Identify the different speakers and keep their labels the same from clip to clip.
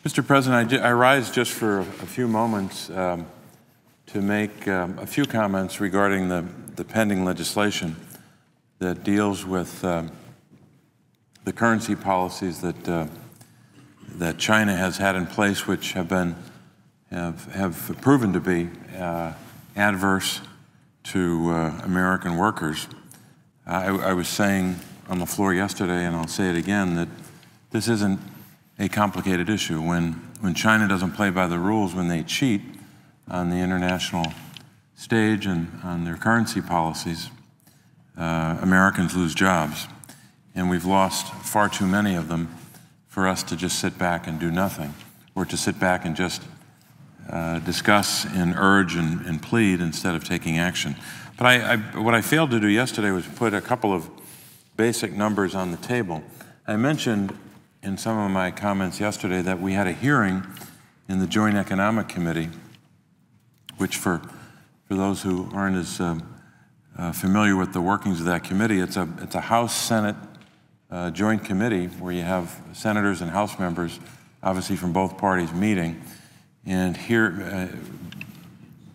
Speaker 1: Mr. President, I rise just for a few moments to make a few comments regarding the pending legislation that deals with the currency policies that China has had in place, which have proven to be adverse to American workers. I was saying on the floor yesterday, and I'll say it again, that this isn't a complicated issue. When China doesn't play by the rules, when they cheat on the international stage and on their currency policies, Americans lose jobs. And we've lost far too many of them for us to just sit back and do nothing, or to sit back and just discuss and urge and plead instead of taking action. But what I failed to do yesterday was put a couple of basic numbers on the table. I mentioned in some of my comments yesterday that we had a hearing in the Joint Economic Committee, which for those who aren't as familiar with the workings of that committee, it's a House-Senate joint committee where you have senators and House members, obviously from both parties, meeting and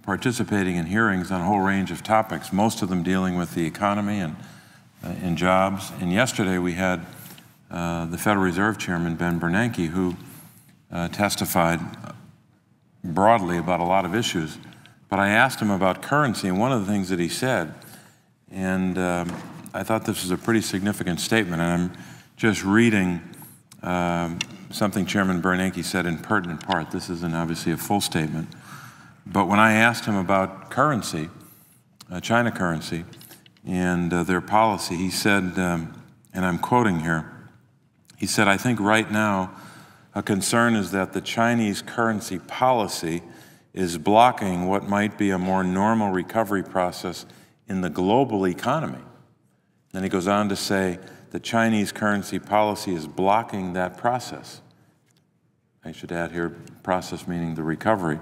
Speaker 1: participating in hearings on a whole range of topics, most of them dealing with the economy and jobs. And yesterday we had the Federal Reserve Chairman, Ben Bernanke, who testified broadly about a lot of issues. But I asked him about currency, and one of the things that he said, and I thought this was a pretty significant statement, and I'm just reading something Chairman Bernanke said in pertinent part. This isn't obviously a full statement. But when I asked him about currency, China currency, and their policy, he said, and I'm quoting here, he said, "I think right now a concern is that the Chinese currency policy is blocking what might be a more normal recovery process in the global economy." Then he goes on to say, the Chinese currency policy is blocking that process. I should add here, process meaning the recovery.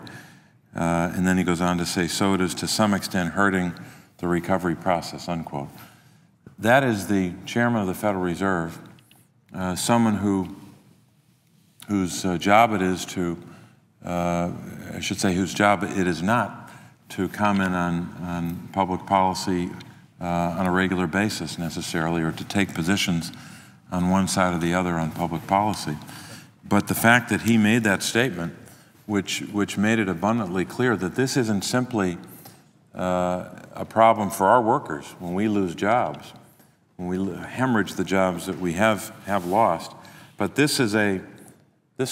Speaker 1: And then he goes on to say, so it is to some extent hurting the recovery process, unquote. That is the chairman of the Federal Reserve, someone whose job it is to, I should say whose job it is not to comment on public policy on a regular basis necessarily, or to take positions on one side or the other on public policy. But the fact that he made that statement, which made it abundantly clear that this isn't simply a problem for our workers when we lose jobs, when we hemorrhage the jobs that we have lost, but this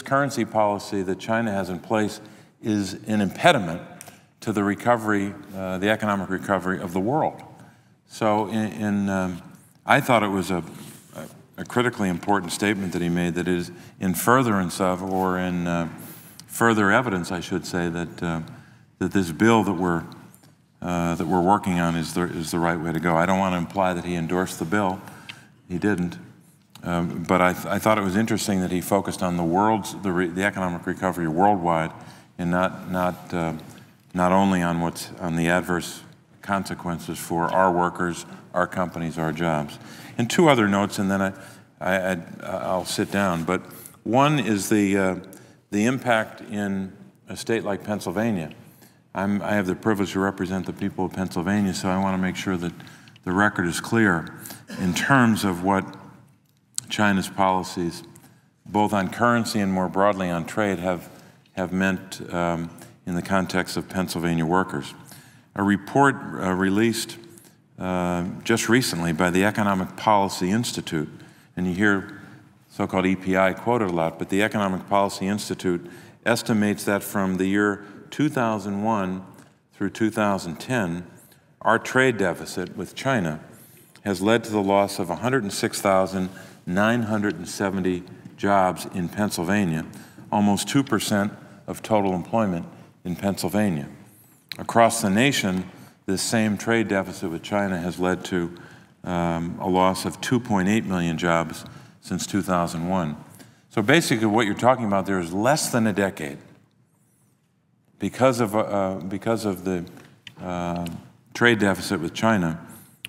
Speaker 1: currency policy that China has in place is an impediment to the recovery, the economic recovery of the world. So I thought it was a critically important statement that he made, that is in furtherance of, or in further evidence, I should say, that this bill that we're working on is the right way to go. I don't want to imply that he endorsed the bill. He didn't. But I thought it was interesting that he focused on the economic recovery worldwide, and not only on the adverse consequences for our workers, our companies, our jobs. And two other notes, and then I'll sit down. But one is the impact in a state like Pennsylvania. I have the privilege to represent the people of Pennsylvania, so I want to make sure that the record is clear in terms of what China's policies, both on currency and more broadly on trade, have meant in the context of Pennsylvania workers. A report released just recently by the Economic Policy Institute, and you hear so-called EPI quoted a lot, but the Economic Policy Institute estimates that from the year 2001 through 2010, our trade deficit with China has led to the loss of 106,970 jobs in Pennsylvania, almost 2% of total employment in Pennsylvania. Across the nation, this same trade deficit with China has led to a loss of 2.8 million jobs since 2001. So basically what you're talking about there is less than a decade. Because of the trade deficit with China,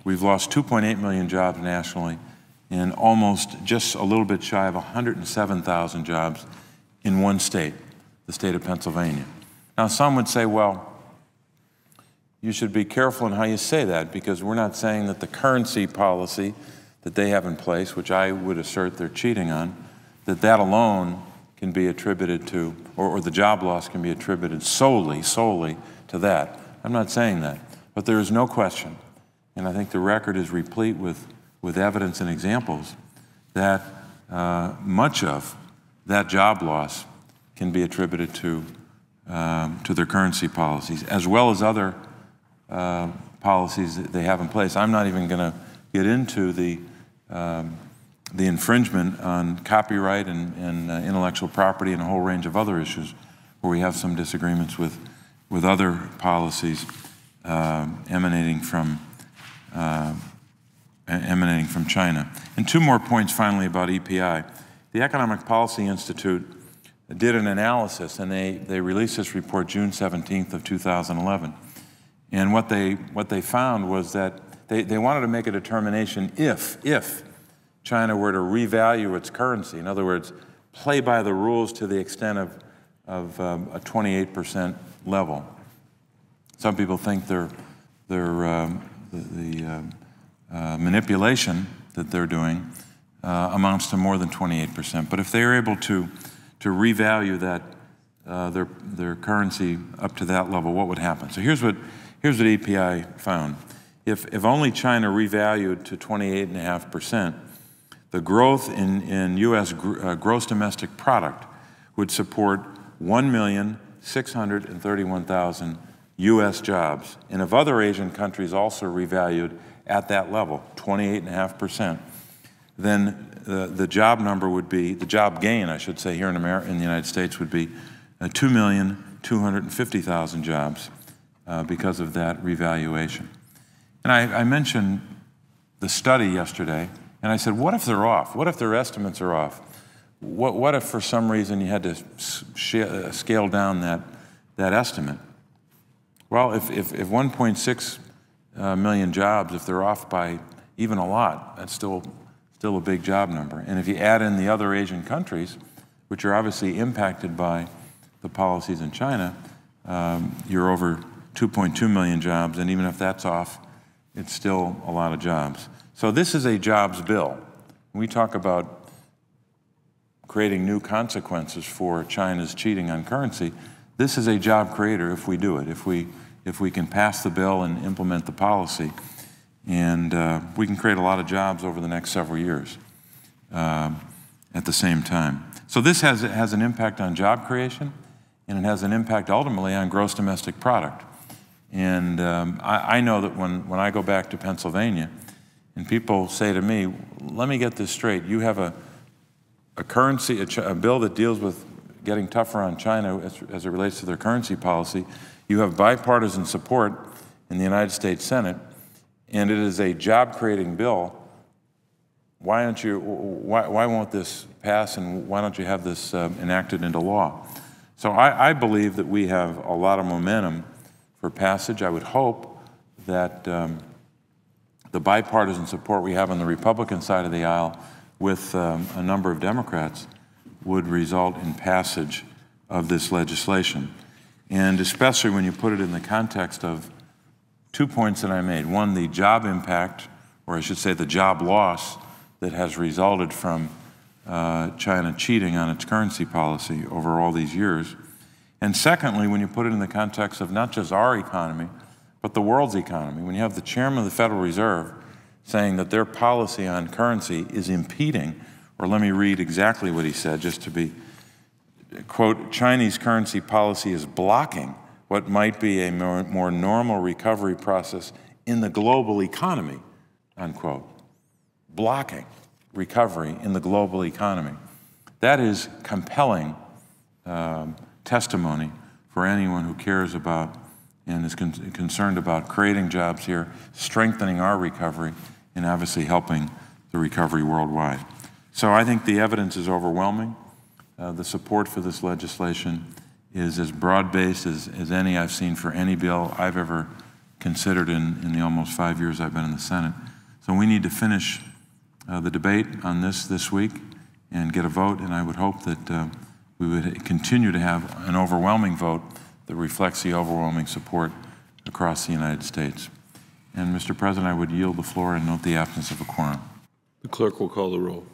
Speaker 1: we've lost 2.8 million jobs nationally, and almost just a little bit shy of 107,000 jobs in one state, the state of Pennsylvania. Now, some would say, well, you should be careful in how you say that, because we're not saying that the currency policy that they have in place, which I would assert they're cheating on, that alone can be attributed to, or the job loss can be attributed solely to that. I'm not saying that. But there is no question, and I think the record is replete with evidence and examples, that much of that job loss can be attributed to their currency policies, as well as other policies that they have in place. I'm not even going to get into the infringement on copyright and intellectual property and a whole range of other issues where we have some disagreements with other policies emanating from China. And two more points finally about EPI. The Economic Policy Institute did an analysis, and they released this report June 17th of 2011. And what they found was that they wanted to make a determination if China were to revalue its currency, in other words, play by the rules to the extent of a 28% level. Some people think the manipulation that they're doing amounts to more than 28%. But if they are able to revalue that their currency up to that level, what would happen? So here's what EPI found. If only China revalued to 28.5%, the growth in U.S. gross domestic product would support 1,631,000 U.S. jobs. And if other Asian countries also revalued at that level, 28.5%, then the job number would be, the job gain, I should say, here in the United States would be 2,250,000 jobs because of that revaluation. And I mentioned the study yesterday, and I said, what if they're off? What if their estimates are off? What if for some reason you had to scale down that estimate? Well, if 1.6 million jobs, if they're off by even a lot, that's still a big job number. And if you add in the other Asian countries, which are obviously impacted by the policies in China, you're over 2.2 million jobs, and even if that's off, it's still a lot of jobs. So this is a jobs bill. When we talk about creating new consequences for China's cheating on currency, this is a job creator if we do it, if we can pass the bill and implement the policy. And we can create a lot of jobs over the next several years at the same time. So this has an impact on job creation, and it has an impact ultimately on gross domestic product. And I know that when I go back to Pennsylvania and people say to me, let me get this straight, you have a bill that deals with getting tougher on China as it relates to their currency policy. You have bipartisan support in the United States Senate, and it is a job-creating bill. Why won't this pass, and why don't you have this enacted into law? So I believe that we have a lot of momentum for passage. I would hope that the bipartisan support we have on the Republican side of the aisle with a number of Democrats would result in passage of this legislation. And especially when you put it in the context of 2 points that I made. One, the job impact, or I should say the job loss that has resulted from China cheating on its currency policy over all these years. And secondly, when you put it in the context of not just our economy, but the world's economy. When you have the chairman of the Federal Reserve saying that their policy on currency is impeding, or let me read exactly what he said just to be, quote, Chinese currency policy is blocking what might be a more normal recovery process in the global economy, unquote. Blocking recovery in the global economy. That is compelling testimony for anyone who cares about and is concerned about creating jobs here, strengthening our recovery, and obviously helping the recovery worldwide. So I think the evidence is overwhelming. The support for this legislation is as broad-based as any I've seen for any bill I've ever considered in the almost 5 years I've been in the Senate. So we need to finish the debate on this week and get a vote, and I would hope that we would continue to have an overwhelming vote that reflects the overwhelming support across the United States. And Mr. President, I would yield the floor and note the absence of a quorum.
Speaker 2: The clerk will call the roll.